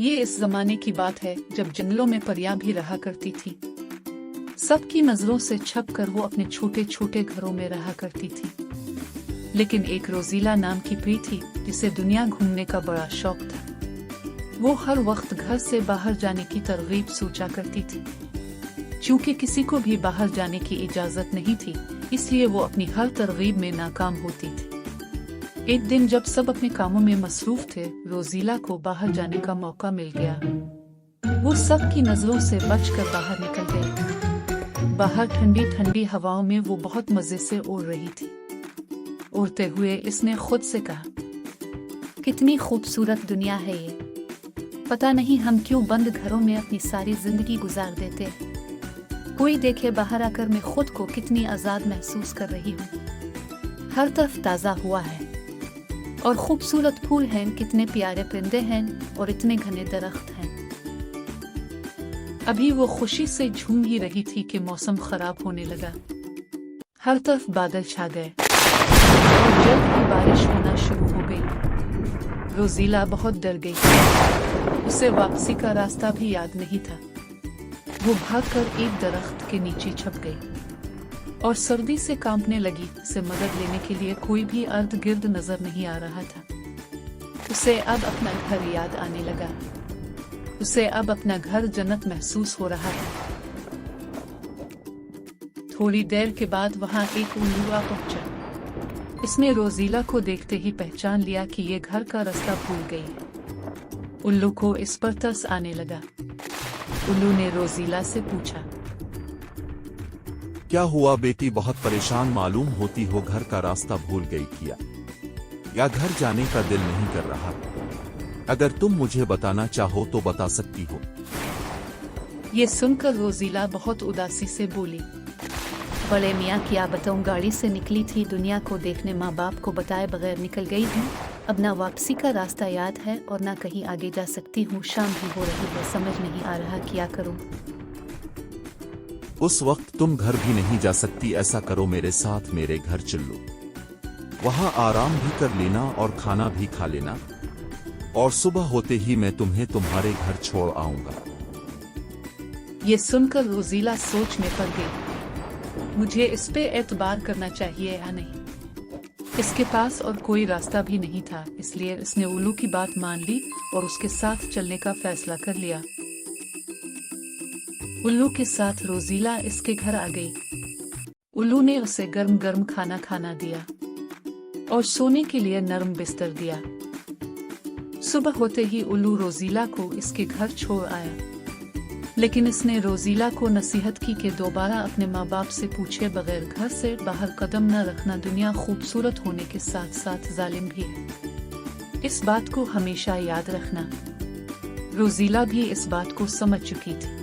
ये इस जमाने की बात है जब जंगलों में परियां भी रहा करती थी। सबकी नजरों से छपकर वो अपने छोटे छोटे घरों में रहा करती थी। लेकिन एक रोजीला नाम की प्री थी जिसे दुनिया घूमने का बड़ा शौक था। वो हर वक्त घर से बाहर जाने की तरगीब सोचा करती थी। चूंकि किसी को भी बाहर जाने की इजाजत नहीं थी, इसलिए वो अपनी हर तरगीब में नाकाम होती थी। एक दिन जब सब अपने कामों में मसरूफ थे, रोजीला को बाहर जाने का मौका मिल गया। वो सबकी नजरों से बचकर बाहर निकल गई। बाहर ठंडी ठंडी हवाओं में वो बहुत मजे से उड़ रही थी। उड़ते हुए इसने खुद से कहा, कितनी खूबसूरत दुनिया है ये। पता नहीं हम क्यों बंद घरों में अपनी सारी जिंदगी गुजार देते हैं। कोई देखे बाहर आकर मैं खुद को कितनी आज़ाद महसूस कर रही हूँ। हर तरफ ताज़ा हुआ है और खूबसूरत फूल हैं, कितने प्यारे परिंदे हैं और इतने घने दरख्त हैं। अभी वो खुशी से झूम ही रही थी कि मौसम खराब होने लगा। हर तरफ बादल छा गए और जल्द ही बारिश होना शुरू हो गई। रोजीला बहुत डर गई। उसे वापसी का रास्ता भी याद नहीं था। वो भागकर एक दरख्त के नीचे छुप गई और सर्दी से कांपने लगी। उसे मदद लेने के लिए कोई भी अर्द गिर्द नजर नहीं आ रहा था। उसे अब अपना घर याद आने लगा। उसे अब अपना घर जन्नत महसूस हो रहा था। थोड़ी देर के बाद वहां एक उल्लू आ पहुंचा। इसने रोजीला को देखते ही पहचान लिया कि ये घर का रास्ता भूल गई है। उल्लू को इस पर तरस आने लगा। उल्लू ने रोजीला से पूछा, क्या हुआ बेटी, बहुत परेशान मालूम होती हो, घर का रास्ता भूल गई क्या? या घर जाने का दिल नहीं कर रहा? अगर तुम मुझे बताना चाहो तो बता सकती हो। ये सुनकर रोजीला बहुत उदासी से बोली, बड़े मियाँ क्या बताऊँ, गाड़ी से निकली थी, दुनिया को देखने, माँ बाप को बताए बगैर निकल गई हूँ। अब ना वापसी का रास्ता याद है और ना कहीं आगे जा सकती हूँ। शाम भी हो रही है, समझ नहीं आ रहा क्या करूँ। उस वक्त तुम घर भी नहीं जा सकती। ऐसा करो, मेरे साथ मेरे घर चलो। वहाँ आराम भी कर लेना और खाना भी खा लेना, और सुबह होते ही मैं तुम्हें तुम्हारे घर छोड़ आऊंगा। ये सुनकर रोजीला सोच में पड़ गई। मुझे इस पे एतबार करना चाहिए या नहीं? इसके पास और कोई रास्ता भी नहीं था, इसलिए इसने उल्लू की बात मान ली और उसके साथ चलने का फैसला कर लिया। उल्लू के साथ रोजीला इसके घर आ गई। उल्लू ने उसे गर्म गर्म खाना दिया और सोने के लिए नरम बिस्तर दिया। सुबह होते ही उल्लू रोजीला को इसके घर छोड़ आया, लेकिन इसने रोजीला को नसीहत की कि दोबारा अपने माँ बाप से पूछे बगैर घर से बाहर कदम न रखना। दुनिया खूबसूरत होने के साथ साथ जालिम भी है, इस बात को हमेशा याद रखना। रोजीला भी इस बात को समझ चुकी थी।